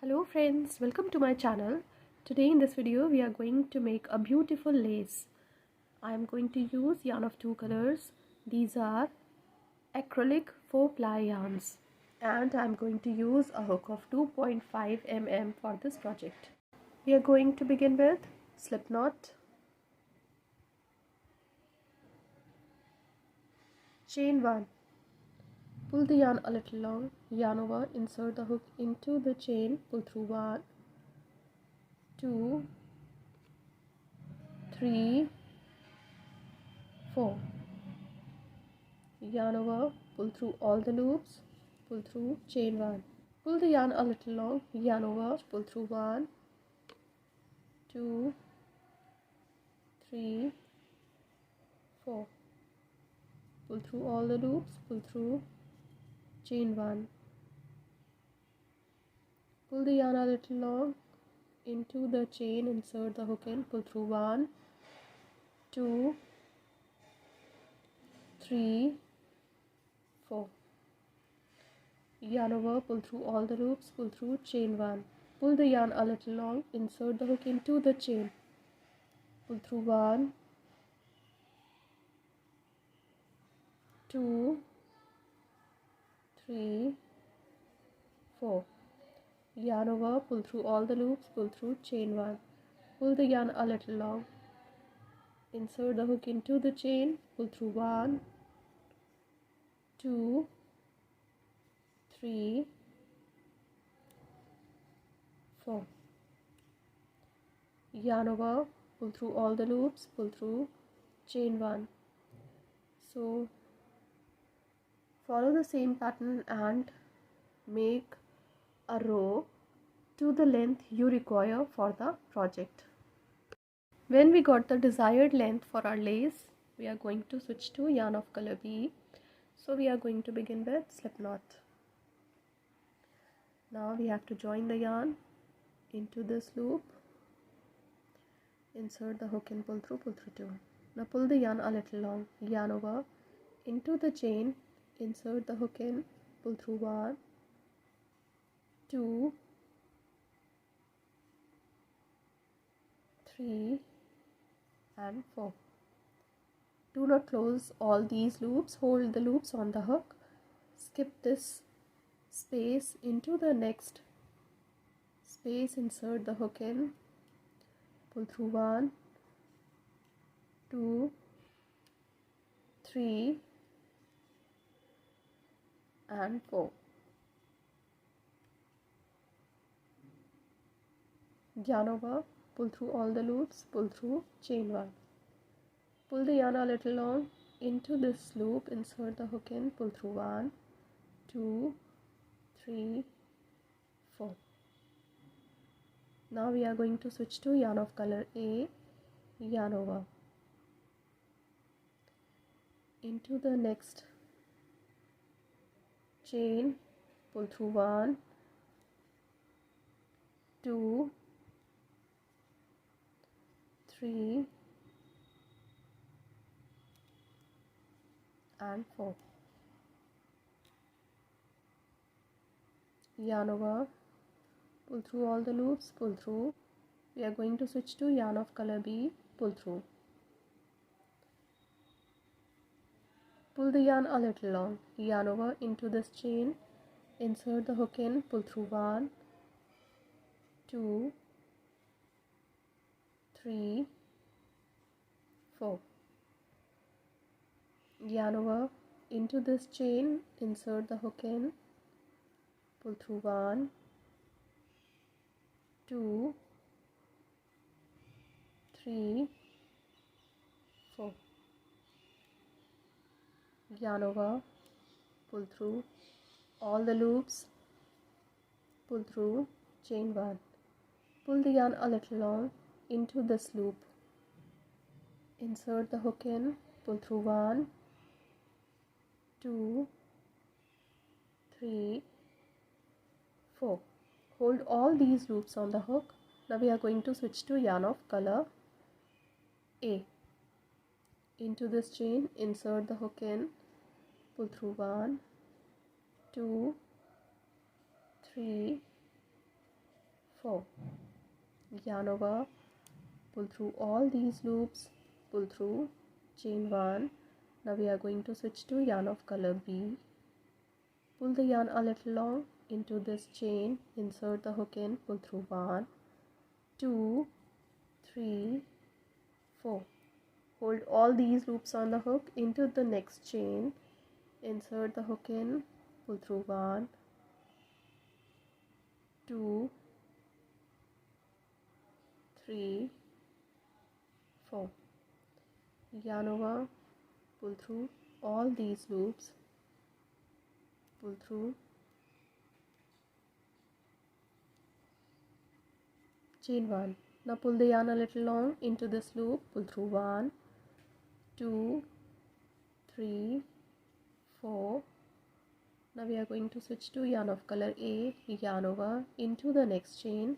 Hello friends, welcome to my channel. Today in this video we are going to make a beautiful lace. I am going to use yarn of two colors. These are acrylic 4-ply yarns and I am going to use a hook of 2.5 mm for this project. We are going to begin with slip knot, chain 1. Pull the yarn a little long, yarn over, insert the hook into the chain, pull through 1, 2, 3, 4. Yarn over, pull through all the loops, pull through chain 1. Pull the yarn a little long, yarn over, pull through 1, 2, 3, 4. Pull through all the loops, pull through chain 1. Pull the yarn a little long into the chain, insert the hook in, pull through 1, 2, 3, 4. Yarn over, pull through all the loops, pull through chain 1. Pull the yarn a little long, insert the hook into the chain, pull through 1, 2, 3, 4. Yarn over, pull through all the loops, pull through chain 1. Pull the yarn a little long, insert the hook into the chain, pull through 1, 2, 3, 4. Yarn over, pull through all the loops, pull through chain 1. So follow the same pattern and make a row to the length you require for the project. When we got the desired length for our lace, we are going to switch to yarn of color B. So we are going to begin with slip knot. Now we have to join the yarn into this loop, insert the hook and pull through 2. Now pull the yarn a little long, yarn over, into the chain, insert the hook in, pull through 1, 2, 3 and 4. Do not close all these loops, hold the loops on the hook, skip this space into the next space, insert the hook in, pull through 1, 2, 3 and 4. Yarn over, pull through all the loops, pull through chain 1. Pull the yarn a little long into this loop, insert the hook in, pull through 1, 2, 3, 4. Now we are going to switch to yarn of color A, yarn over, into the next chain, pull through 1, 2, 3 and 4. Yarn over, pull through all the loops, pull through. We are going to switch to yarn of color B, pull through. Pull the yarn a little long, yarn over into this chain, insert the hook in, pull through 1, 2, 3, 4. Yarn over into this chain, insert the hook in, pull through 1, 2, 3, 4. Yarn over, pull through all the loops, pull through chain 1. Pull the yarn a little long into this loop, insert the hook in, pull through 1, 2, 3, 4. Hold all these loops on the hook. Now we are going to switch to yarn of color A. Into this chain, insert the hook in, pull through 1, 2, 3, 4. Yarn over, pull through all these loops, pull through, chain 1. Now we are going to switch to yarn of color B. Pull the yarn a little long into this chain, insert the hook in, pull through 1, 2, 3, 4. Hold all these loops on the hook into the next chain, insert the hook in, pull through 1, 2, 3, 4. Yarn over, pull through all these loops, pull through, chain 1. Now pull the yarn a little long into this loop, pull through 1, 2, 3, 4. Now we are going to switch to yarn of color A, yarn over into the next chain,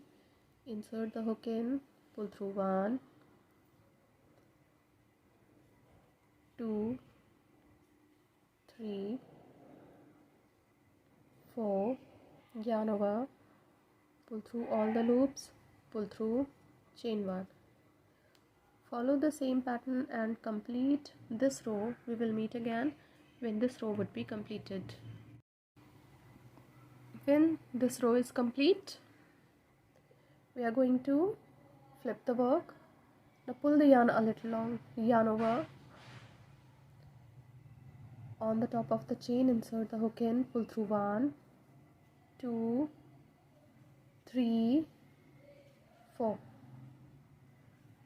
insert the hook in, pull through 1, 2, 3, 4. Yarn over, pull through all the loops, pull through, chain 1. Follow the same pattern and complete this row. We will meet again when this row would be completed. When this row is complete, we are going to flip the work. Now pull the yarn a little long, yarn over, on the top of the chain, insert the hook in, pull through 1, 2, 3, 4.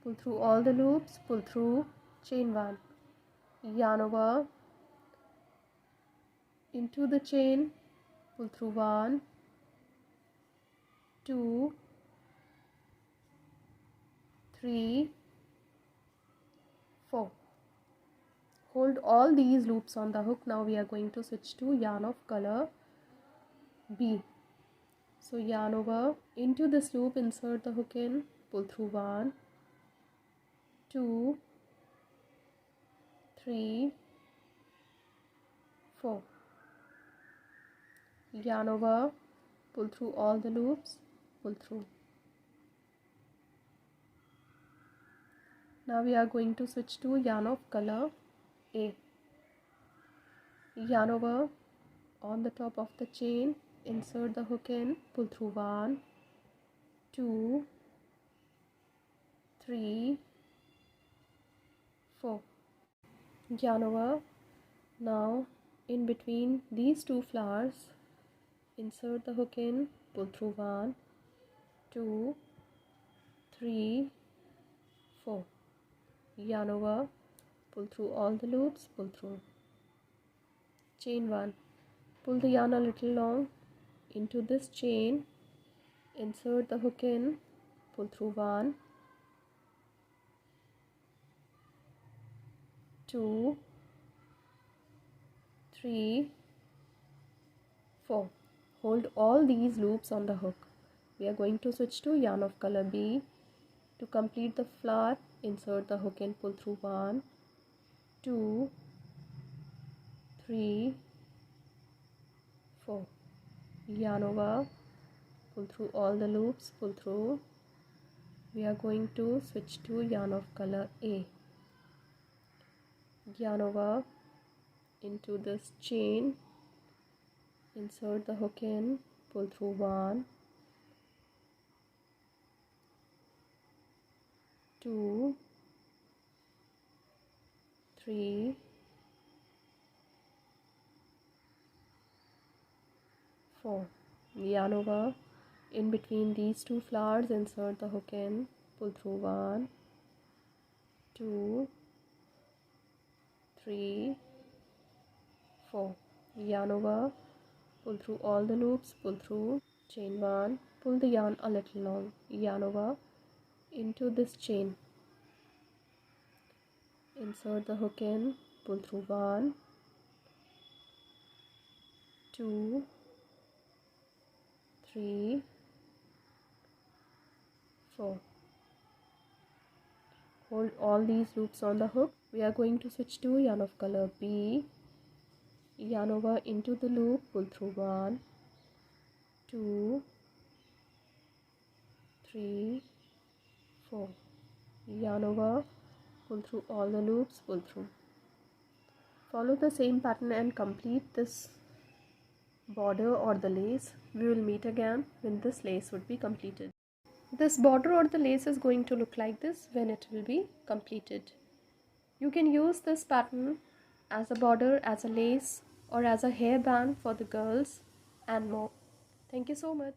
Pull through all the loops, pull through, chain 1, yarn over into the chain, pull through 1, 2, 3, 4. Hold all these loops on the hook. Now we are going to switch to yarn of color B. So yarn over into this loop, insert the hook in, pull through 1, 2, 3, 4. Yarn over, pull through all the loops, pull through. Now we are going to switch to yarn of color A. Yarn over on the top of the chain, insert the hook in, pull through 1, 2, 3, 4. Yarn over. Now in between these two flowers, insert the hook in, pull through 1, 2, 3, 4. Yarn over, pull through all the loops, pull through, chain 1. Pull the yarn a little long into this chain, insert the hook in, pull through 1, 2, 3, 4. Hold all these loops on the hook. We are going to switch to yarn of color B. To complete the flower, insert the hook and pull through 1, 2, 3, 4. Yarn over, pull through all the loops, pull through. We are going to switch to yarn of color A. Yarn over into this chain, insert the hook in, pull through 1, 2, 3, 4. Yarn over in between these two flowers, insert the hook in, pull through 1, 2, 3, 4. Yarn over, pull through all the loops, pull through, chain 1. Pull the yarn a little long, yarn over into this chain, insert the hook in, pull through 1, 2, 3, 4. Hold all these loops on the hook. We are going to switch to yarn of color B. Yarn over into the loop, pull through 1, 2, 3, 4. Yarn over, pull through all the loops, pull through. Follow the same pattern and complete this border or the lace. We will meet again when this lace would be completed. This border or the lace is going to look like this when it will be completed. You can use this pattern as a border, as a lace, or as a hairband for the girls and more. Thank you so much.